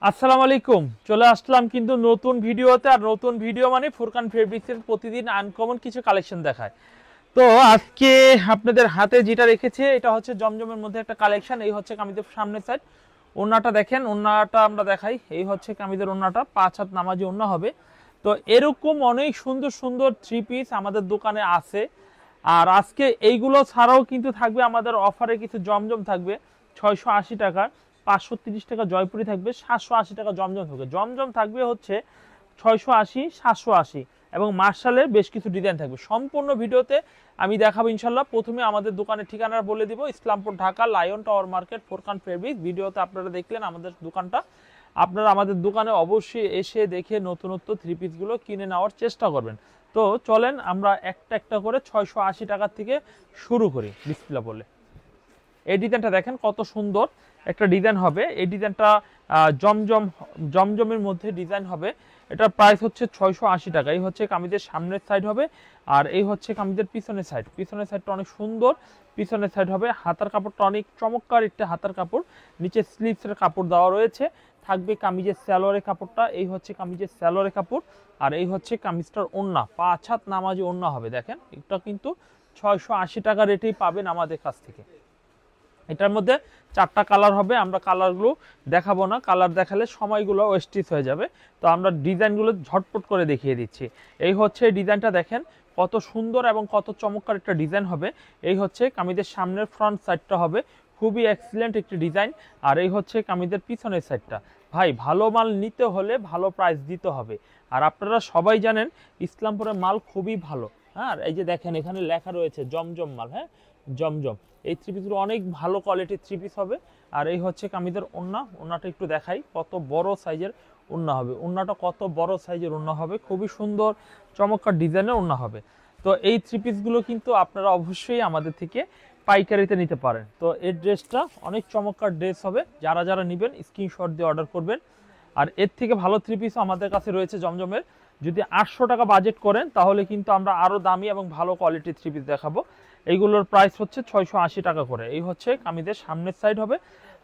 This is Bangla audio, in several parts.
আসসালামু আলাইকুম। চলে আসলাম কিন্তু নতুন ভিডিওতে। আর নতুন ভিডিও মানে ফুরকান ফেব্রিক্সের প্রতিদিন আনকমন কিছু কালেকশন দেখায়। তো আজকে আপনাদের হাতে যেটা রেখেছে এটা হচ্ছে জমজমের মধ্যে একটা কালেকশন। এই হচ্ছে কামিজের সামনের সাইড। ওন্নাটা দেখেন, ওন্নাটা আমরা দেখাই। এই হচ্ছে কামিজের ওন্নাটা, 5 হাত নামাজি ওন্না হবে। তো এরকম অনেক সুন্দর সুন্দর থ্রি পিস আমাদের দোকানে আছে। আর আজকে এইগুলো ছাড়াও কিন্তু থাকবে আমাদের অফারে কিছু জমজম থাকবে 680 টাকা, 530 টাকা জয়পুরি থাকবে, 780 টাকা জমজম থাকবে। জমজম থাকবে হচ্ছে 680, 780 এবং মার্শালের বেশ কিছু ডিজাইন থাকবে। সম্পূর্ণ ভিডিওতে আমি দেখাবো ইনশাল্লাহ। প্রথমে আমাদের দোকানের ঠিকানা বলে দিব, Islampur Dhaka, lion tower market, Furqan fabrics. ভিডিওতে আপনারা দেখলেন আমাদের দোকানটা। আপনারা আমাদের দোকানে অবশ্যই এসে দেখে নতুনত্ব থ্রি পিসগুলো কিনে নেওয়ার চেষ্টা করবেন। তো চলেন আমরা একটা একটা করে 680 টাকার থেকে শুরু করি বিসমিল্লাহ বলে। এই ডিজাইনটা দেখেন কত সুন্দর একটা ডিজাইন হবে। এই ডিজাইনটা জমজমের মধ্যে ডিজাইন হবে। এটার প্রাইস হচ্ছে 680 টাকা। এই হচ্ছে কামিজের সামনের সাইড হবে, আর এই হচ্ছে কামিজের পিছনের সাইড। পিছনের সাইডটা অনেক সুন্দর। পিছনের সাইড হবে, হাতার কাপড়টা অনেক চমৎকার একটা হাতার কাপড়। নিচে স্লিভসের কাপড় দেওয়া রয়েছে। থাকবে কামিজের স্যালোয়ারের কাপড়টা। এই হচ্ছে কামিজের স্যালোয়ারের কাপড়, আর এই হচ্ছে কামিজটার ওড়না। 5 হাত নামাজি ওড়না হবে। দেখেন এটা কিন্তু 680 টাকা রেটেই পাবেন আমাদের কাছ থেকে। এটার মধ্যে 4টা কালার হবে। আমরা কালারগুলো দেখাবো না, কালার দেখালে সময়গুলো ওয়েস্টিস হয়ে যাবে। তো আমরা ডিজাইনগুলো ঝটপট করে দেখিয়ে দিচ্ছি। এই হচ্ছে ডিজাইনটা দেখেন কত সুন্দর এবং কত চমৎকার একটা ডিজাইন হবে। এই হচ্ছে কামিজের সামনের ফ্রন্ট সাইডটা হবে, খুবই এক্সিলেন্ট একটি ডিজাইন। আর এই হচ্ছে কামিজের পিছনের সাইডটা। ভাই, ভালো মাল নিতে হলে ভালো প্রাইস দিতে হবে। আর আপনারা সবাই জানেন ইসলামপুরের মাল খুবই ভালো। হ্যাঁ, এই যে দেখেন এখানে লেখা রয়েছে জমজম মাল। হ্যাঁ, জমজম। এই থ্রি পিসগুলো অনেক ভালো কোয়ালিটির থ্রি পিস হবে। আর এই হচ্ছে কামিজের ওড়না। ওড়নাটা একটু দেখাই, কত বড় সাইজের ওড়না হবে। ওড়নাটা কত বড় সাইজের ওড়না হবে, খুবই সুন্দর চমৎকার ডিজাইনের ওড়না হবে। তো এই থ্রি পিসগুলো কিন্তু আপনারা অবশ্যই আমাদের থেকে পাইকারিতে নিতে পারেন। তো এই ড্রেসটা অনেক চমৎকার ড্রেস হবে। যারা যারা নেবেন স্ক্রিনশট দিয়ে অর্ডার করবেন। আর এর থেকে ভালো থ্রি পিসও আমাদের কাছে রয়েছে জমজমের। যদি 800 টাকা বাজেট করেন তাহলে কিন্তু আমরা আরও দামি এবং ভালো কোয়ালিটির থ্রি পিস দেখাবো। এইগুলোর প্রাইস হচ্ছে 680 টাকা করে। এই হচ্ছে কামিজের সামনের সাইড হবে।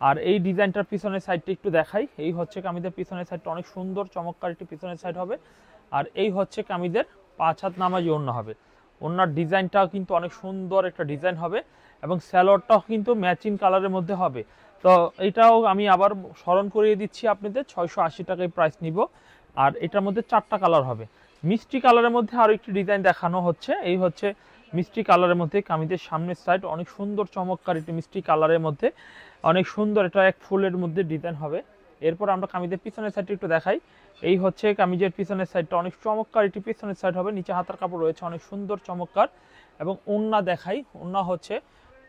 আর এই ডিজাইনটার পিছনের সাইডটা একটু দেখাই। এই হচ্ছে কামিজের পিছনের সাইডটা অনেক সুন্দর চমৎকার একটি পিছনের সাইড হবে। আর এই হচ্ছে কামিজের 5 হাত নামাজি ওড়না হবে। ওড়নার ডিজাইনটাও কিন্তু অনেক সুন্দর একটা ডিজাইন হবে এবং স্যালোয়ারটাও কিন্তু ম্যাচিং কালারের মধ্যে হবে। তো এটাও আমি আবার স্মরণ করিয়ে দিচ্ছি আপনাদের, 680 টাকায় প্রাইস নিব। আর এটার মধ্যে 4টা কালার হবে। মিষ্টি কালারের মধ্যে আরও একটি ডিজাইন দেখানো হচ্ছে। এই হচ্ছে মিষ্টি কালারের মধ্যে কামিজের সামনের সাইড অনেক সুন্দর চমৎকার একটি মিষ্টি কালারের মধ্যে অনেক সুন্দর, এটা এক ফুলের মধ্যে ডিজাইন হবে। এরপর আমরা কামিজের পিছনের সাইডটা একটু দেখাই। এই হচ্ছে কামিজের পিছনের সাইডটা অনেক চমৎকার একটি পিছনের সাইড হবে। নিচে হাতার কাপড় রয়েছে অনেক সুন্দর চমৎকার। এবং ওড়না দেখাই, ওড়না হচ্ছে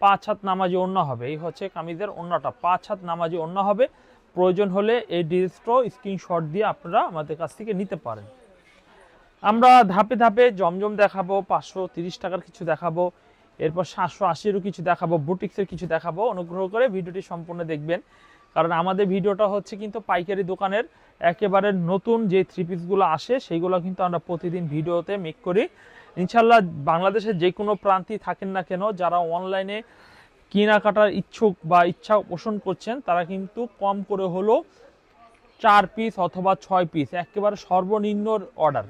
5 হাত নামাজি ওড়না হবে। এই হচ্ছে কামিজের ওড়নাটা, 5 হাত নামাজি ওড়না হবে। প্রয়োজন হলে এই ড্রেসটাও স্ক্রিনশট দিয়ে আপনারা আমাদের কাছ থেকে নিতে পারেন। আমরা ধাপে ধাপে জমজম দেখাবো, 530 টাকার কিছু দেখাবো, এরপর 780-এরও কিছু দেখাবো, বুটিক্সের কিছু দেখাবো। অনুগ্রহ করে ভিডিওটি সম্পূর্ণ দেখবেন, কারণ আমাদের ভিডিওটা হচ্ছে কিন্তু পাইকারি দোকানের একেবারে নতুন যে থ্রি পিসগুলো আসে সেইগুলো কিন্তু আমরা প্রতিদিন ভিডিওতে মেক করি ইনশাল্লাহ। বাংলাদেশের যে কোনো প্রান্তেই থাকেন না কেন, যারা অনলাইনে কেনাকাটার ইচ্ছুক বা ইচ্ছা পোষণ করছেন তারা কিন্তু কম করে হলো 4 পিস অথবা 6 পিস, একেবারে সর্বনিম্ন অর্ডার।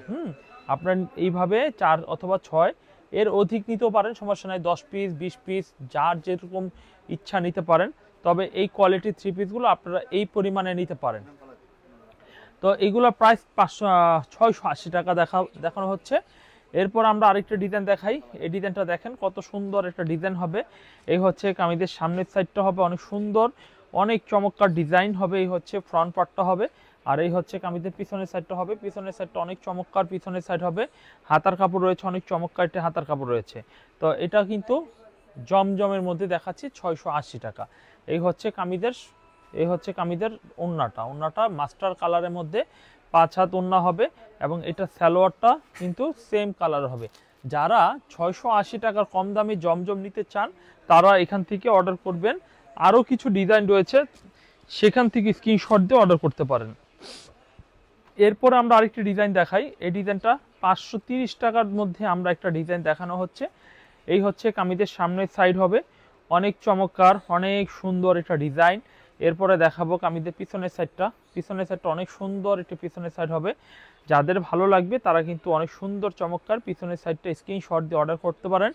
আপনার এইভাবে 4 অথবা 6 এর অধিক নিতেও পারেন, সমস্যা নাই। 10 পিস 20 পিস যার যেরকম ইচ্ছা নিতে পারেন। তবে এই কোয়ালিটির থ্রি পিসগুলো আপনারা এই পরিমাণে নিতে পারেন। তো এইগুলোর প্রাইস 680 টাকা দেখানো হচ্ছে। এরপর আমরা আরেকটা ডিজাইন দেখাই। এই ডিজাইনটা দেখেন কত সুন্দর একটা ডিজাইন হবে। এই হচ্ছে কামিজের সামনের সাইডটা হবে অনেক সুন্দর, অনেক চমৎকার ডিজাইন হবে। এই হচ্ছে ফ্রন্ট পার্টটা হবে। আর এই হচ্ছে কামিজের পিছনের সাইডটা হবে। পিছনের সাইডটা অনেক চমৎকার পিছনের সাইড হবে। হাতার কাপড় রয়েছে অনেক চমৎকার একটা হাতার কাপড় রয়েছে। তো এটা কিন্তু জমজমের মধ্যে দেখাচ্ছি 680 টাকা। এই হচ্ছে কামিজের ওড়নাটা মাস্টার কালারের মধ্যে 5 হাত ওড়না হবে এবং এটা সালোয়ারটা কিন্তু সেম কালার হবে। যারা 680 টাকার কম দামে জমজম নিতে চান তারা এখান থেকে অর্ডার করবেন। আরও কিছু ডিজাইন রয়েছে, সেখান থেকে স্ক্রিনশট দিয়ে অর্ডার করতে পারেন। এরপর আমরা আরেকটি ডিজাইন দেখাই। এই ডিজাইনটা 530 টাকার মধ্যে আমরা একটা ডিজাইন দেখানো হচ্ছে। এই হচ্ছে কামিজের সামনের সাইড হবে, অনেক চমৎকার অনেক সুন্দর একটা ডিজাইন। এরপরে দেখাবো কামিজের পিছনের সাইডটা। পিছনের সাইডটা অনেক সুন্দর একটি পিছনের সাইড হবে, যাদের ভালো লাগবে তারা কিন্তু অনেক সুন্দর চমৎকার পিছনের সাইডটা স্ক্রিনশট দিয়ে অর্ডার করতে পারেন।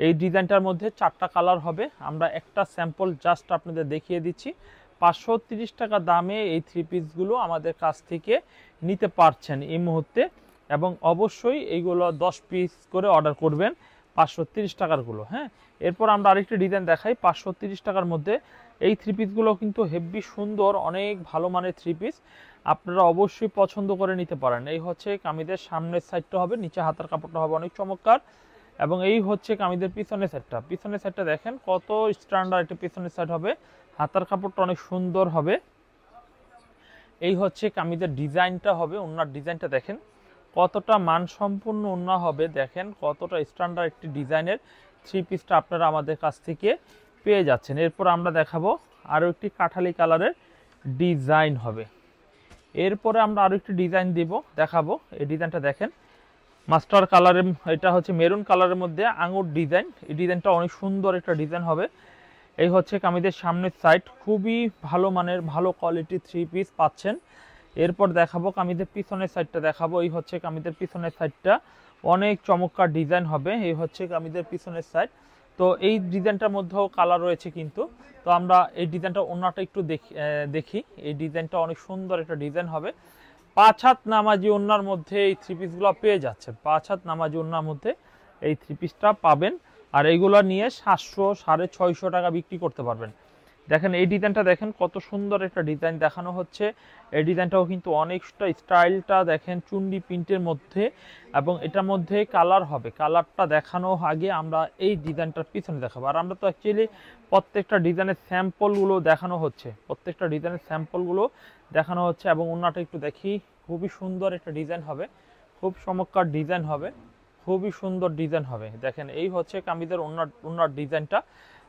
এই ডিজাইনটার মধ্যে 4টা কালার হবে, আমরা একটা স্যাম্পল জাস্ট আপনাদের দেখিয়ে দিচ্ছি। 530 টাকা দামে এই 3 পিসগুলো আমাদের কাছ থেকে নিতে পারছেন এই মুহূর্তে, এবং অবশ্যই এইগুলো 10 পিস করে অর্ডার করবেন 530 টাকারগুলো। হ্যাঁ, এরপর আমরা আরেকটি ডিজাইন দেখাই 530 টাকার মধ্যে। এই 3 পিসগুলো কিন্তু হেভি সুন্দর, অনেক ভালো মানের 3 পিস, আপনারা অবশ্যই পছন্দ করে নিতে পারেন। এই হচ্ছে কামিজের সামনের সাইডটা হবে, নিচে হাতার কাপড়টা হবে অনেক চমৎকার, এবং এই হচ্ছে কামিজের পিছনের সাইডটা। পিছনের সাইডটা দেখেন কত স্ট্যান্ডার্ড একটা পিছনের সাইড হবে, হাতার কাপড়টা অনেক সুন্দর হবে। এই হচ্ছে কামিজের ডিজাইনটা হবে, ওনার ডিজাইনটা দেখেন কতটা মানসম্পন্ন ওনা হবে, দেখেন কতটা স্ট্যান্ডার্ড একটি ডিজাইনের 3 পিসটা আপনারা আমাদের কাছ থেকে পেয়ে যাচ্ছেন। এরপর আমরা দেখাবো আরও একটি কাঠালি কালারের ডিজাইন হবে। এরপরে আমরা আরও একটি ডিজাইন দেখাবো। এই ডিজাইনটা দেখেন মাস্টার কালারের, এটা হচ্ছে মেরুন কালারের মধ্যে আঙুর ডিজাইন। এই ডিজাইনটা অনেক সুন্দর একটা ডিজাইন হবে। এই হচ্ছে কামিজের সামনের সাইড, খুবই ভালো মানের ভালো কোয়ালিটির 3 পিস পাচ্ছেন। এরপর দেখাবো কামিজের পিছনের সাইডটা দেখাবো। এই হচ্ছে কামিজের পিছনের সাইডটা, অনেক চমৎকার ডিজাইন হবে। এই হচ্ছে কামিজের পিছনের সাইড। তো এই ডিজাইনটার মধ্যেও কালার রয়েছে কিন্তু, তো আমরা এই ডিজাইনটা ওনাটা একটু দেখি। এই ডিজাইনটা অনেক সুন্দর একটা ডিজাইন হবে। 5 হাত নামাজি ওনার মধ্যে এই 3 পিসগুলো পেয়ে যাচ্ছেন। 5 হাত নামাজি ওনার মধ্যে এই 3 পিসটা পাবেন, আর এইগুলো নিয়ে 700 650 টাকা বিক্রি করতে পারবেন। দেখেন এই ডিজাইনটা দেখেন কত সুন্দর একটা ডিজাইন দেখানো হচ্ছে। এই ডিজাইনটাও কিন্তু অনেকটা স্টাইলটা দেখেন চুন্ডি প্রিন্টের মধ্যে, এবং এটার মধ্যে কালার হবে। কালারটা দেখানো আগে আমরা এই ডিজাইনটার পিছনে দেখাবো। আর আমরা তো অ্যাকচুয়ালি প্রত্যেকটা ডিজাইনের স্যাম্পলগুলো দেখানো হচ্ছে, প্রত্যেকটা ডিজাইনের স্যাম্পলগুলো দেখানো হচ্ছে। এবং ওনাটা একটু দেখি, খুবই সুন্দর একটা ডিজাইন হবে, খুব চমৎকার ডিজাইন হবে, খুবই সুন্দর ডিজাইন হবে। দেখেন এই হচ্ছে কামিজের ওনার ডিজাইনটা।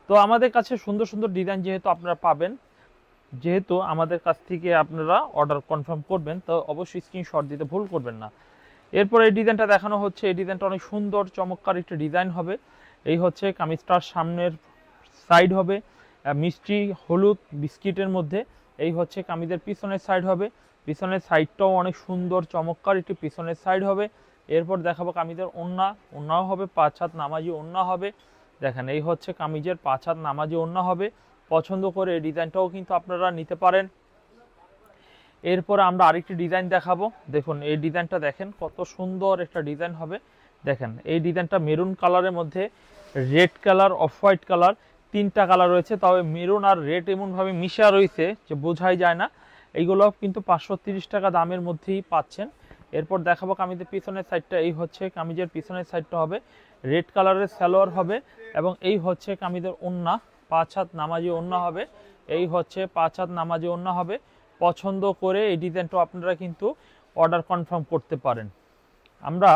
তো আমাদের কাছে সুন্দর সুন্দর ডিজাইন যেহেতু আপনারা পাবেন, যেহেতু আমাদের কাছ থেকে আপনারা অর্ডার কনফার্ম করবেন, তো অবশ্যই স্ক্রিনশট দিতে ভুল করবেন না। এরপর এই ডিজাইনটা দেখানো হচ্ছে। এই ডিজাইনটা অনেক সুন্দর চমৎকার একটা ডিজাইন হবে। এই হচ্ছে কামিজটার সামনের সাইড হবে মিষ্টি হলুদ বিস্কিটের মধ্যে। এই হচ্ছে কামিজের পিছনের সাইড হবে, পিছনের সাইডটাও অনেক সুন্দর চমৎকার একটি পিছনের সাইড হবে। এরপর দেখাবো কামিজের ওন্নাও হবে, 5 হাত নামাজি ওন্না হবে। দেখেন এই হচ্ছে কামিজের 5 হাত নামাজি ওন্না হবে। পছন্দ করে এই ডিজাইনটাও কিন্তু আপনারা নিতে পারেন। এরপর আমরা আরেকটি ডিজাইন দেখাবো। দেখুন এই ডিজাইনটা দেখেন কত সুন্দর একটা ডিজাইন হবে। দেখেন এই ডিজাইনটা মেরুন কালারের মধ্যে red colour, off white colour, 3টা কালার রয়েছে, তবে মেরুন আর রেড এমনভাবে মিশা রয়েছে যে বোঝাই যায় না। এইগুলো কিন্তু 530 টাকা দামের মধ্যেই পাচ্ছেন। এরপর দেখাবো কামিজের পিছনের সাইডটা। এই হচ্ছে কামিজের পিছনের সাইডটা হবে, রেড কালারের সালোয়ার হবে, এবং এই হচ্ছে কামিজের ওন্না, 5 হাত নামাজি ওন্না হবে। এই হচ্ছে 5 হাত নামাজি ওন্না হবে। পছন্দ করে এই ডিজাইনটা আপনারা কিন্তু অর্ডার কনফার্ম করতে পারেন। আমরা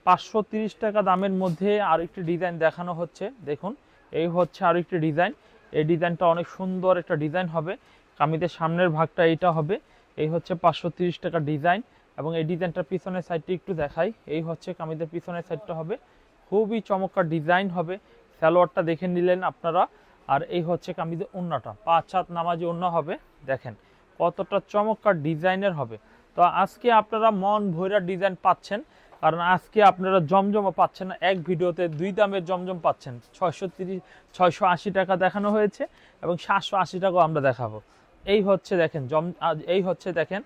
530 টাকা দামের মধ্যে আরেকটি ডিজাইন দেখানো হচ্ছে। দেখুন এই হচ্ছে আরেকটি ডিজাইন। এই ডিজাইনটা অনেক সুন্দর একটা ডিজাইন হবে। কামিজের সামনের ভাগটা এইটা হবে। এই হচ্ছে 530 টাকা ডিজাইন, এবং এই ডিজাইনটার পিছনের সাইডটি একটু দেখাই। এই হচ্ছে কামিজের পিছনের সাইডটা হবে, খুবই চমৎকার ডিজাইন হবে। সালোয়ারটা দেখে নিলেন আপনারা। আর এই হচ্ছে কামিজের ওন্নাটা, 5 হাত নামাজি ওন্না হবে। দেখেন কতটা চমৎকার ডিজাইনের হবে। তো আজকে আপনারা মন ভৈরা ডিজাইন পাচ্ছেন, কারণ আজকে আপনারা জমজমা পাচ্ছেন না, এক ভিডিওতে 2 দামের জমজম পাচ্ছেন। 680 টাকা দেখানো হয়েছে, এবং 780 টাকাও আমরা দেখাবো। এই হচ্ছে দেখেন এই হচ্ছে দেখেন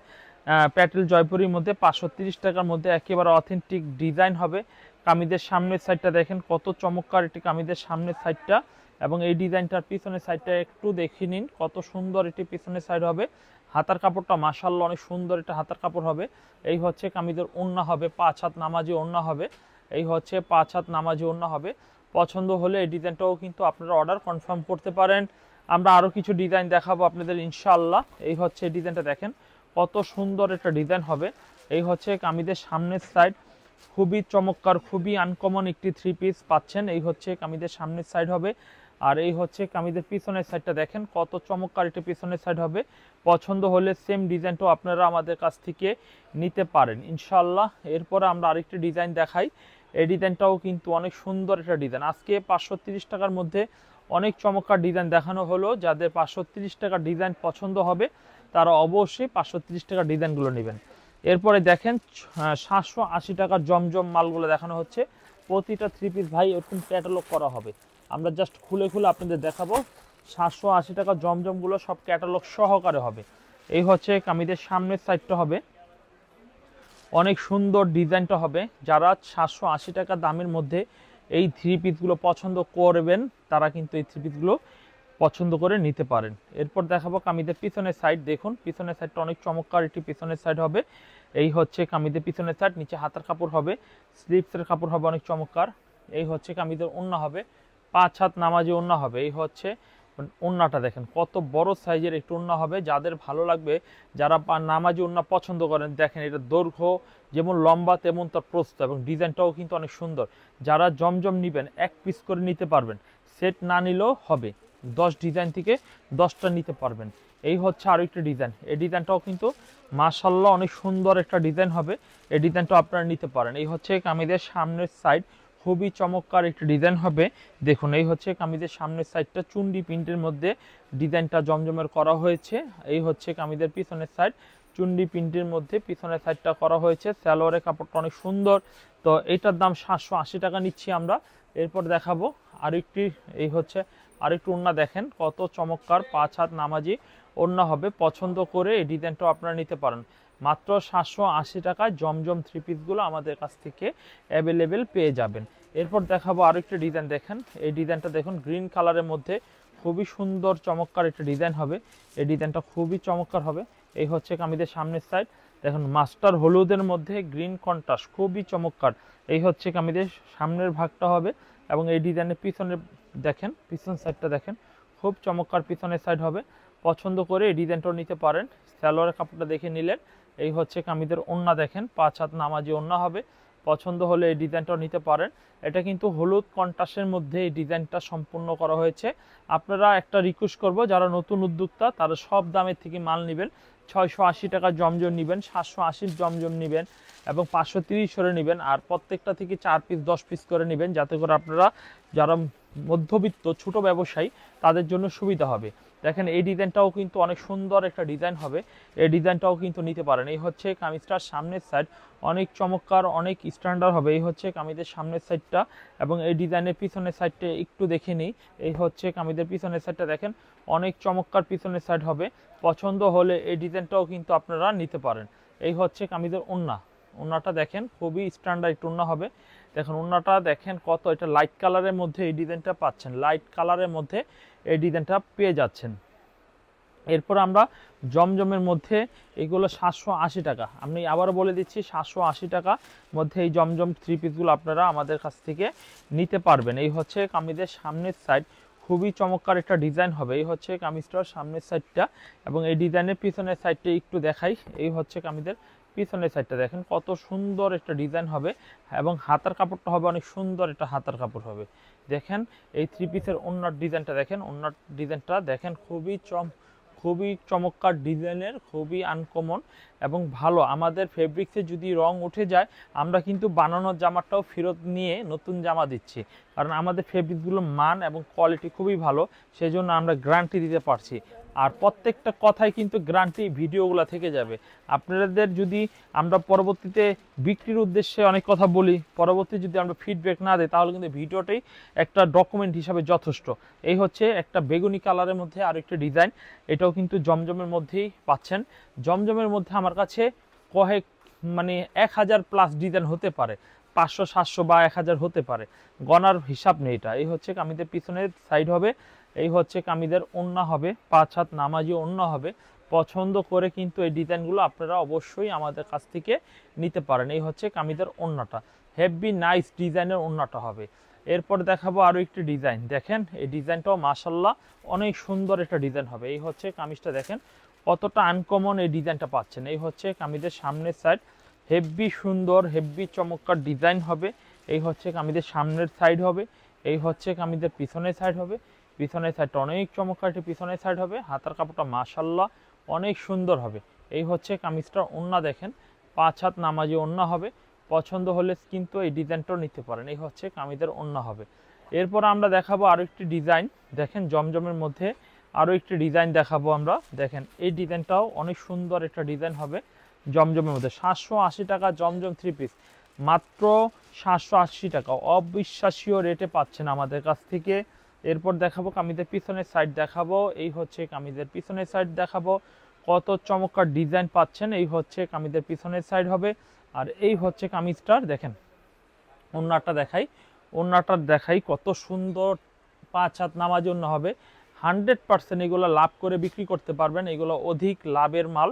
প্যাটেল জয়পুরীর মধ্যে 530 টাকার মধ্যে একেবারে অথেন্টিক ডিজাইন হবে। কামিজের সামনের সাইডটা দেখেন কত চমৎকার একটি কামিজের সামনের সাইডটা, এবং এই ডিজাইনটার পিছনের সাইডটা একটু দেখে নিন কত সুন্দর একটি পিছনের সাইড হবে। হাতার কাপড়টা মাশাআল্লাহ অনেক সুন্দর একটা হাতার কাপড় হবে। এই হচ্ছে কামিজের ওন্না হবে, 5 হাত নামাজি ওন্না হবে। এই হচ্ছে 5 হাত নামাজি ওন্না হবে। পছন্দ হলে এই ডিজাইনটাও কিন্তু আপনারা অর্ডার কনফার্ম করতে পারেন। আমরা আরও কিছু ডিজাইন দেখাবো আপনাদের ইনশাআল্লাহ। এই হচ্ছে এই ডিজাইনটা দেখেন কত সুন্দর একটা ডিজাইন হবে। এই হচ্ছে কামিজের সামনের সাইড, খুবই চমৎকার, খুবই আনকমন একটি 3 পিস পাচ্ছেন। এই হচ্ছে কামিজের সামনের সাইড হবে। আর এই হচ্ছে কামিজের পিছনের সাইডটা দেখেন কত চমৎকার একটি পিছনের সাইড হবে। পছন্দ হলে সেম ডিজাইনটাও আপনারা আমাদের কাছ থেকে নিতে পারেন ইনশাআল্লাহ। এরপরে আমরা আরেকটি ডিজাইন দেখাই। এই ডিজাইনটাও কিন্তু অনেক সুন্দর একটা ডিজাইন। আজকে 530 টাকার মধ্যে অনেক চমৎকার ডিজাইন দেখানো হলো। যাদের 530 টাকা ডিজাইন পছন্দ হবে তারা অবশ্যই 530 টাকা ডিজাইনগুলো নেবেন। এরপরে দেখেন 780 টাকার জমজম মালগুলো দেখানো হচ্ছে। প্রতিটা থ্রি পিস ভাই এরকম ক্যাটালগ করা হবে, আমরা জাস্ট খুলে খুলে আপনাদের দেখাবো। 780 টাকা জমজমগুলো সব ক্যাটালগ সহকারে হবে। এই হচ্ছে কামিজের সামনের সাইডটা হবে, অনেক সুন্দর ডিজাইনটা হবে। যারা 780 টাকা দামের মধ্যে এই থ্রি পিসগুলো পছন্দ করবেন তারা কিন্তু এই থ্রি পিসগুলো পছন্দ করে নিতে পারেন। এরপর দেখাবো কামিজের পিছনের সাইড। দেখুন পিছনের সাইডটা অনেক চমৎকার একটি পিছনের সাইড হবে। এই হচ্ছে কামিজের পিছনের সাইড, নিচে হাতার কাপড় হবে, স্লিভসের কাপড় হবে অনেক চমৎকার। এই হচ্ছে কামিজের ওড়না হবে, 5 হাত নামাজি ওড়না হবে। এই হচ্ছে ওড়নাটা দেখেন কত বড় সাইজের একটু ওড়না হবে। যাদের ভালো লাগবে, যারা নামাজি ওড়না পছন্দ করেন, দেখেন এটা দৈর্ঘ্য যেমন লম্বা তেমন তার প্রস্থ, এবং ডিজাইনটাও কিন্তু অনেক সুন্দর। যারা জমজম নেবেন এক পিস করে নিতে পারবেন, সেট না নিলেও হবে, 10 ডিজাইন থেকে 10টা নিতে পারবেন। এই হচ্ছে আরও একটা ডিজাইন, এই ডিজাইনটাও কিন্তু মাশাআল্লাহ অনেক সুন্দর একটা ডিজাইন হবে। এই ডিজাইনটাও আপনারা নিতে পারেন। এই হচ্ছে কামিজের সামনের সাইড, খুবই চমৎকার একটি ডিজাইন হবে। দেখুন এই হচ্ছে কামিজের সামনের সাইডটা, চুন্ডি প্রিন্টের মধ্যে ডিজাইনটা জমজমের করা হয়েছে। এই হচ্ছে কামিজের পিছনের সাইড, চুন্ডি প্রিন্টের মধ্যে পিছনের সাইডটা করা হয়েছে। সালোয়ারের কাপড়টা অনেক সুন্দর। তো এইটার দাম 780 টাকা নিচ্ছি আমরা। এরপর দেখাবো আরেকটি, এই হচ্ছে আরেকটু ওড়না দেখেন কত চমৎকার, 5 হাত নামাজি ওড়না হবে। পছন্দ করে এই ডিজাইনটাও আপনারা নিতে পারেন। মাত্র 780 টাকায় জমজম থ্রি পিসগুলো আমাদের কাছ থেকে অ্যাভেলেবেল পেয়ে যাবেন। এরপর দেখাবো আরেকটি ডিজাইন। দেখেন এই ডিজাইনটা দেখুন, গ্রিন কালারের মধ্যে খুবই সুন্দর চমৎকার একটা ডিজাইন হবে। এই ডিজাইনটা খুবই চমৎকার হবে। এই হচ্ছে কামিজের সামনের সাইড, দেখুন মাস্টার হলুদের মধ্যে গ্রিন কন্ট্রাস্ট, খুবই চমৎকার। এই হচ্ছে কামিজের সামনের ভাগটা হবে, এবং এই ডিজাইনের পিছনের দেখেন, পিছন সাইডটা দেখেন খুব চমৎকার পিছনের সাইড হবে। পছন্দ করে এই ডিজাইনটাও নিতে পারেন। সালোয়ারের কাপড়টা দেখে নিলেন। এই হচ্ছে কামিজের ওড়না দেখেন, 5 হাত নামাজি ওড়না হবে। পছন্দ হলে এই ডিজাইনটাও নিতে পারেন। এটা কিন্তু হলুদ কন্ট্রাস্টের মধ্যে এই ডিজাইনটা সম্পূর্ণ করা হয়েছে। আপনারা একটা রিকোয়েস্ট করব, যারা নতুন উদ্যোক্তা তারা সব দামের থেকে মাল নেবেন। 680 টাকা জমজম নেবেন, 780 জমজম নেবেন, এবং 530 করে নেবেন। আর প্রত্যেকটা থেকে 4 পিস 10 পিস করে নেবেন, যাতে করে আপনারা যারা মধ্যবিত্ত ছোট ব্যবসায়ী তাদের জন্য সুবিধা হবে। দেখেন এই ডিজাইনটাও কিন্তু অনেক সুন্দর একটা ডিজাইন হবে। এই ডিজাইনটাও কিন্তু নিতে পারেন। এই হচ্ছে কামিজটার সামনের সাইড, অনেক চমৎকার অনেক স্ট্যান্ডার্ড হবে। এই হচ্ছে কামিজের সামনের সাইডটা, এবং এই ডিজাইনের পিছনের সাইডটা একটু দেখে নিই। এই হচ্ছে কামিজের পিছনের সাইডটা দেখেন, অনেক চমৎকার পিছনের সাইড হবে। পছন্দ হলে এই ডিজাইনটাও কিন্তু আপনারা নিতে পারেন। এই হচ্ছে কামিজের ওড়না, ওড়নাটা দেখেন খুবই স্ট্যান্ডার্ড ওড়না হবে। দেখেন ওড়নাটা দেখেন কত, এটা লাইট কালারের মধ্যে এই ডিজাইনটা পাচ্ছেন, লাইট কালারের মধ্যে এই ডিজাইনটা পেয়ে যাচ্ছেন। এরপর আমরা জমজমের মধ্যে এগুলো 780 টাকা, আমি আবারও বলে দিচ্ছি 780 টাকা মধ্যে এই জমজম থ্রি পিসগুলো আপনারা আমাদের কাছ থেকে নিতে পারবেন। এই হচ্ছে কামিজের সামনের সাইড, খুবই চমৎকার একটা ডিজাইন হবে। এই হচ্ছে কামিজটার সামনের সাইডটা, এবং এই ডিজাইনের পিছনের সাইডটা একটু দেখাই। এই হচ্ছে কামিজের পিছনের সাইডটা দেখেন কত সুন্দর একটা ডিজাইন হবে, এবং হাতার কাপড়টা হবে অনেক সুন্দর একটা হাতার কাপড় হবে। দেখেন এই থ্রি পিসের ওড়নার ডিজাইনটা দেখেন, ওড়নার ডিজাইনটা দেখেন খুবই চমৎকার ডিজাইনের, খুবই আনকমন এবং ভালো। আমাদের ফেব্রিক্সে যদি রং উঠে যায় আমরা কিন্তু বানানোর জামাটাও ফেরত নিয়ে নতুন জামা দিচ্ছি, কারণ আমাদের ফেব্রিকগুলোর মান এবং কোয়ালিটি খুবই ভালো, সেজন্য আমরা গ্যারান্টি দিতে পারছি। আর প্রত্যেকটা কথাই কিন্তু গ্যারান্টি ভিডিওগুলো থেকে যাবে। আপনাদের যদি আমরা পরবর্তীতে বিক্রির উদ্দেশ্যে অনেক কথা বলি, পরবর্তী যদি আমরা ফিডব্যাক না দিই, তাহলে কিন্তু ভিডিওটাই একটা ডকুমেন্ট হিসাবে যথেষ্ট। এই হচ্ছে একটা বেগুনি কালারের মধ্যে আর একটা ডিজাইন, এটাও কিন্তু জমজমের মধ্যেই পাচ্ছেন। জমজমের মধ্যে আমার কাছে কয়েক 1000 প্লাস ডিজাইন হতে পারে, 500 700 বা 1000 হতে পারে, গনার হিসাব নেই এটা। এই হচ্ছে কামিজের পিছনের সাইড হবে, এই হচ্ছে কামিজের ওড়না হবে, 5 হাত নামাজি ওড়না হবে। পছন্দ করে কিন্তু এই ডিজাইনগুলো আপনারা অবশ্যই আমাদের কাছ থেকে নিতে পারেন। এই হচ্ছে কামিজের ওড়নাটা, হেভি নাইস ডিজাইনের ওড়নাটা হবে। এরপর দেখাবো আরও একটি ডিজাইন। দেখেন এই ডিজাইনটাও মাশাআল্লাহ অনেক সুন্দর একটা ডিজাইন হবে। এই হচ্ছে কামিজটা দেখেন কতটা আনকমন এই ডিজাইনটা পাচ্ছেন। এই হচ্ছে কামিজের সামনের সাইড, হেভি সুন্দর হেভি চমৎকার ডিজাইন হবে। এই হচ্ছে কামিজের সামনের সাইড হবে, এই হচ্ছে কামিজের পিছনের সাইড হবে। পিছনের সাইডটা অনেক চমৎকার একটি পিছনের সাইড হবে। হাতার কাপড়টা মাশাআল্লাহ অনেক সুন্দর হবে। এই হচ্ছে কামিজটার ওড়না দেখেন, 5 হাত নামাজি ওড়না হবে। পছন্দ হলে কিন্তু এই ডিজাইনটাও নিতে পারেন। এই হচ্ছে কামিজের ওড়না হবে। এরপর আমরা দেখাবো আরো একটি ডিজাইন, দেখেন জমজমের মধ্যে আরো একটি ডিজাইন দেখাবো আমরা। দেখেন এই ডিজাইনটাও অনেক সুন্দর একটা ডিজাইন হবে জমজমের মধ্যে। 780 টাকা জমজম 3 পিস, মাত্র 780 টাকা, অবিশ্বাসীয় রেটে পাচ্ছেন আমাদের কাছ থেকে। এরপর দেখাবো কামিজের পিছনের সাইড দেখাবো, এই হচ্ছে কামিজের পিছনের সাইড দেখাবো, কত চমৎকার ডিজাইন পাচ্ছেন। এই হচ্ছে কামিজের পিছনের সাইড হবে। আর এই হচ্ছে কামিজটার দেখেন ওন্নাটা দেখাই কত সুন্দর, 5 হাত নামাজি ওন্না হবে। 100% এগুলো লাভ করে বিক্রি করতে পারবেন, এগুলো অধিক লাভের মাল।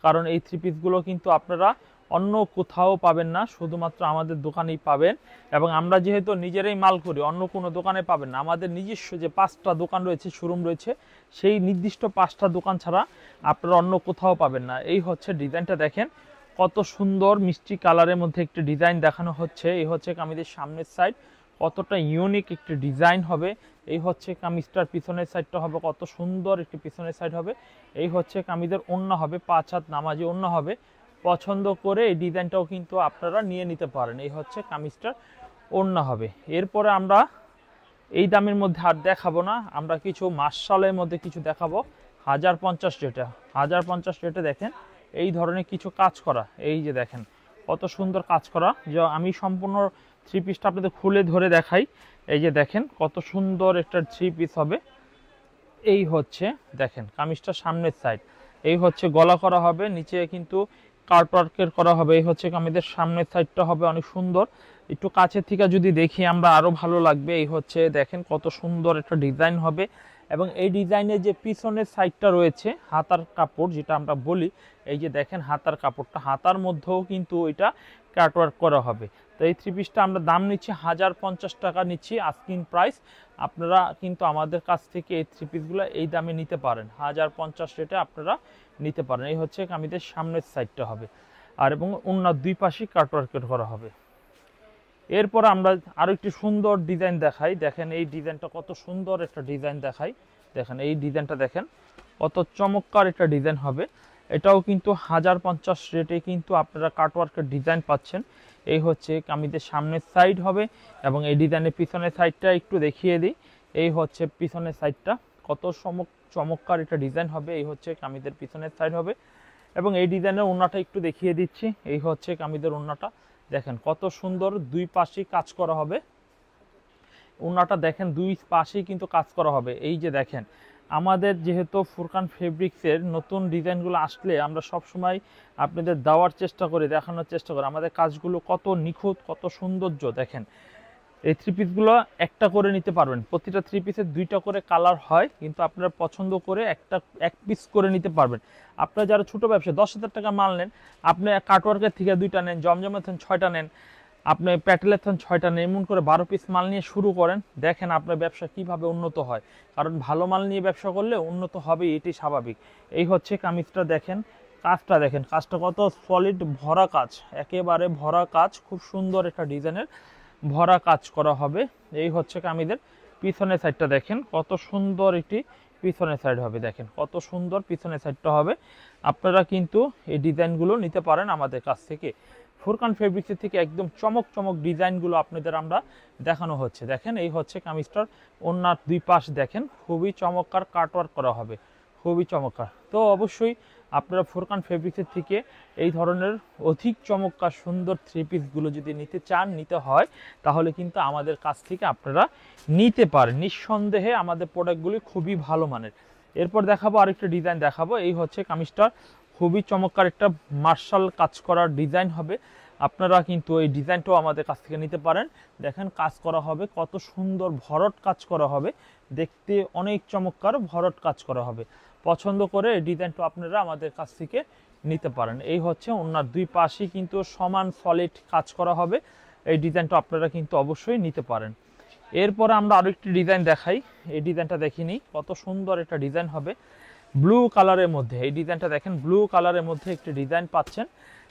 কারণ এই 3 পিসগুলো কিন্তু আপনারা অন্য কোথাও পাবেন না, শুধুমাত্র আমাদের দোকানেই পাবেন। এবং আমরা যেহেতু নিজেরাই মাল করি, অন্য কোনো দোকানে পাবেন না। আমাদের নিজস্ব যে 5টা দোকান রয়েছে, শোরুম রয়েছে, সেই নির্দিষ্ট 5টা দোকান ছাড়া আপনারা অন্য কোথাও পাবেন না। এই হচ্ছে ডিজাইনটা দেখেন কত সুন্দর মিষ্টি কালারের মধ্যে একটি ডিজাইন দেখানো হচ্ছে। এই হচ্ছে কামিজের সামনের সাইড, কতটা ইউনিক একটি ডিজাইন হবে। এই হচ্ছে কামিজটার পিছনের সাইডটা হবে, কত সুন্দর একটি পিছনের সাইড হবে। এই হচ্ছে কামিজের ওন্না হবে, 5 হাত নামাজি ওন্না হবে। পছন্দ করে এই ডিজাইনটাও কিন্তু আপনারা নিয়ে নিতে পারেন। এই হচ্ছে কামিজটার ওন্না হবে। এরপরে আমরা এই দামের মধ্যে আর দেখাবো না, আমরা কিছু মার্শালের মধ্যে কিছু দেখাবো 1050 রেটে। 1050 রেটে দেখেন এই ধরনের কিছু কাজ করা, এই যে দেখেন কত সুন্দর কাজ করা। যে আমি সম্পূর্ণ 3 পিসটা আপনাদের খুলে ধরে দেখাই। এই যে দেখেন কত সুন্দর একটা 3 পিস হবে। এই হচ্ছে দেখেন কামিজটা সামনের সাইড, এই হচ্ছে গলা করা হবে, নিচে কিন্তু কাটওয়ার্কের করা হবে। এই হচ্ছে কামিজের সামনের সাইডটা হবে অনেক সুন্দর। একটু কাছের থেকে যদি দেখি আমরা আরো ভালো লাগবে। এই হচ্ছে দেখেন কত সুন্দর একটা ডিজাইন হবে। এবং এই ডিজাইনের যে পিছনের সাইডটা রয়েছে, হাতার কাপড় যেটা আমরা বলি, এই যে দেখেন হাতার কাপড়টা, হাতার মধ্যেও কিন্তু এটা কাটওয়ার্ক করা হবে। তো এই 3 পিসটা আমরা দাম নিচ্ছি 1050 টাকা নিচ্ছি আস্কিং প্রাইস। আপনারা কিন্তু আমাদের কাছ থেকে এই 3 পিসগুলো এই দামে নিতে পারেন, 1050 রেটে আপনারা নিতে পারেন। এই হচ্ছে কামিজের সামনের সাইডটা হবে। আর এবং ওন্নার দুই পাশে কাটওয়ার্কের করা হবে। এরপর আমরা আরো একটি সুন্দর ডিজাইন দেখাই। দেখেন এই ডিজাইনটা কত সুন্দর একটা ডিজাইন দেখাই। দেখেন এই ডিজাইনটা দেখেন কত চমৎকার একটা ডিজাইন হবে। এটাও কিন্তু 1050 রেটে কিন্তু আপনারা কাটওয়ার্কের ডিজাইন পাচ্ছেন। এই হচ্ছে কামিজের সামনের সাইড হবে। এবং এই ডিজাইনের পিছনের সাইডটা একটু দেখিয়ে দিই। এই হচ্ছে পিছনের সাইডটা, কত চমৎকার একটা ডিজাইন হবে। এই হচ্ছে কামিজের পিছনের সাইড হবে। এবং এই ডিজাইনের ওন্নাটা একটু দেখিয়ে দিচ্ছি। এই হচ্ছে কামিজের ওন্নাটা, দেখেন কত সুন্দর, দুই পাশেই কাজ করা হবে। ওন্নাটা দেখেন দুই পাশেই কিন্তু কাজ করা হবে। এই যে দেখেন আমাদের যেহেতু ফুরকান ফেব্রিক্সের নতুন ডিজাইনগুলো আসলে আমরা সব সময় আপনাদের দেওয়ার চেষ্টা করি, দেখানোর চেষ্টা করি আমাদের কাজগুলো কত নিখুঁত, কত সৌন্দর্য। দেখেন এই 3 পিসগুলো একটা করে নিতে পারবেন, প্রতিটা 3 পিসের 2টা করে কালার হয়, কিন্তু আপনারা পছন্দ করে এক পিস করে নিতে পারবেন। আপনারা যারা ছোট ব্যবসা 10,000 টাকা মাল নেন, আপনি কাটওয়ার্কের থেকে 2টা নেন, জমজমের থেকে 6টা নেন, আপনি প্যাটেলের থেকে 6টা নেন, এমন করে 12 পিস মাল নিয়ে শুরু করেন। দেখেন আপনার ব্যবসা কিভাবে উন্নত হয়। কারণ ভালো মাল নিয়ে ব্যবসা করলে উন্নত হবে, এটি স্বাভাবিক। এই হচ্ছে কামিজটা দেখেন, কাজটা দেখেন, কাজটা কত সলিড, ভরা কাজ, একেবারে ভরা কাজ, খুব সুন্দর একটা ডিজাইনের ভরা কাজ করা হবে। এই হচ্ছে কামিজের পিছনের সাইডটা দেখেন কত সুন্দর একটি পিছনের সাইড হবে। দেখেন কত সুন্দর পিছনের সাইডটা হবে। আপনারা কিন্তু এই ডিজাইনগুলো নিতে পারেন আমাদের কাছ থেকে। ফুরকান ফেব্রিক্সের থেকে একদম চমক ডিজাইনগুলো আপনাদের আমরা দেখানো হচ্ছে। দেখেন এই হচ্ছে কামিজটার ওন্নার দুই পাশ দেখেন, খুবই চমৎকার কাটওয়ার্ক করা হবে, খুবই চমৎকার। তো অবশ্যই আপনারা ফুরকান ফেব্রিক্সের থেকে এই ধরনের অধিক চমৎকার সুন্দর 3 পিসগুলো যদি নিতে চান, নিতে হয়, তাহলে কিন্তু আমাদের কাছ থেকে আপনারা নিতে পারেন। নিঃসন্দেহে আমাদের প্রোডাক্টগুলি খুবই ভালো মানের। এরপর দেখাবো আরেকটা ডিজাইন দেখাবো। এই হচ্ছে কামিজটার খুবই চমৎকার একটা মার্শাল কাজ করার ডিজাইন হবে। আপনারা কিন্তু এই ডিজাইনটাও আমাদের কাছ থেকে নিতে পারেন। দেখেন কাজ করা হবে, কত সুন্দর ভরট কাজ করা হবে, দেখতে অনেক চমৎকার ভরট কাজ করা হবে। পছন্দ করে এই ডিজাইনটা আপনারা আমাদের কাছ থেকে নিতে পারেন। এই হচ্ছে ওনার দুই পাশেই কিন্তু সমান সলিড কাজ করা হবে। এই ডিজাইনটা আপনারা কিন্তু অবশ্যই নিতে পারেন। এরপরে আমরা আরো একটি ডিজাইন দেখাই। এই ডিজাইনটা দেখিনি, কত সুন্দর একটা ডিজাইন হবে ব্লু কালারের মধ্যে। এই ডিজাইনটা দেখেন, ব্লু কালারের মধ্যে একটি ডিজাইন পাচ্ছেন।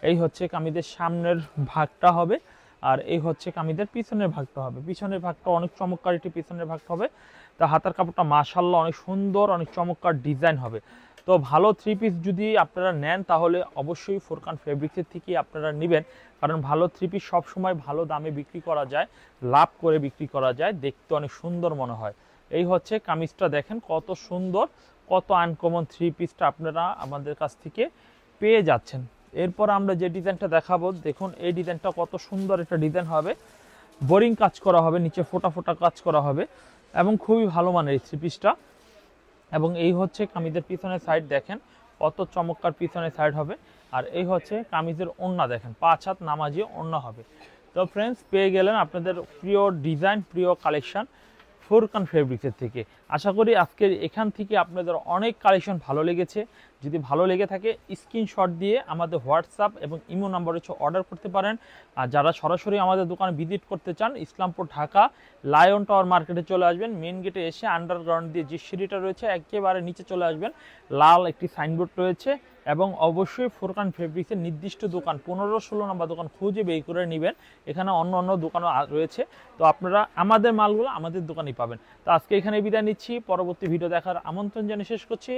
এই হচ্ছে কামিজের সামনের ভাগটা হবে, আর এই হচ্ছে কামিজের পিছনের ভাগটা হবে। পিছনের ভাগটা অনেক চমৎকার একটি পিছনের ভাগটা হবে। তা হাতার কাপড়টা মাশাআল্লাহ অনেক সুন্দর, অনেক চমৎকার ডিজাইন হবে। তো ভালো থ্রি পিস যদি আপনারা নেন তাহলে অবশ্যই ফোরকান ফেব্রিক্সের থেকে আপনারা নেবেন, কারণ ভালো থ্রি পিস সবসময় ভালো দামে বিক্রি করা যায়, লাভ করে বিক্রি করা যায়, দেখতে অনেক সুন্দর মনে হয়। এই হচ্ছে কামিজটা, দেখেন কত সুন্দর, কত আনকমন থ্রি পিসটা আপনারা আমাদের কাছ থেকে পেয়ে যাচ্ছেন। এরপর আমরা যে ডিজাইনটা দেখাবো, দেখুন এই ডিজাইনটা কত সুন্দর একটা ডিজাইন হবে, বোরিং কাজ করা হবে, নিচে ফোটা ফোটা কাজ করা হবে এবং খুবই ভালো মানের এই থ্রি পিসটা। এবং এই হচ্ছে কামিজের পিছনের সাইড, দেখেন কত চমৎকার পিছনের সাইড হবে। আর এই হচ্ছে কামিজের ওড়না, দেখেন 5 হাত নামাজি ওড়না হবে। তো ফ্রেন্ডস, পেয়ে গেলেন আপনাদের প্রিয় ডিজাইন, প্রিয় কালেকশন ফোরকান ফেব্রিক্সের থেকে। আশা করি আজকের এখান থেকে আপনাদের অনেক কালেকশন ভালো লেগেছে। যদি ভালো লেগে থাকে স্ক্রিনশট দিয়ে আমাদের হোয়াটসঅ্যাপ এবং ইমো নাম্বারে অর্ডার করতে পারেন। আর যারা সরাসরি আমাদের দোকানে ভিজিট করতে চান, ইসলামপুর ঢাকা লায়ন টাওয়ার মার্কেটে চলে আসবেন, মেন গেটে এসে আন্ডারগ্রাউন্ড দিয়ে যে সিঁড়িটা রয়েছে একেবারে নিচে চলে আসবেন, লাল একটি সাইনবোর্ড রয়েছে। এবং অবশ্যই ফোরকান ফেব্রিক্সের নির্দিষ্ট দোকান 15-16 নম্বর দোকান খুঁজে বের করে নেবেন, এখানে অন্য অন্য দোকানও রয়েছে। তো আপনারা আমাদের মালগুলো আমাদের দোকানেই পাবেন। তো আজকে এখানে বিদায় নিচ্ছি, পরবর্তী ভিডিও দেখার আমন্ত্রণ জানিয়ে শেষ করছি।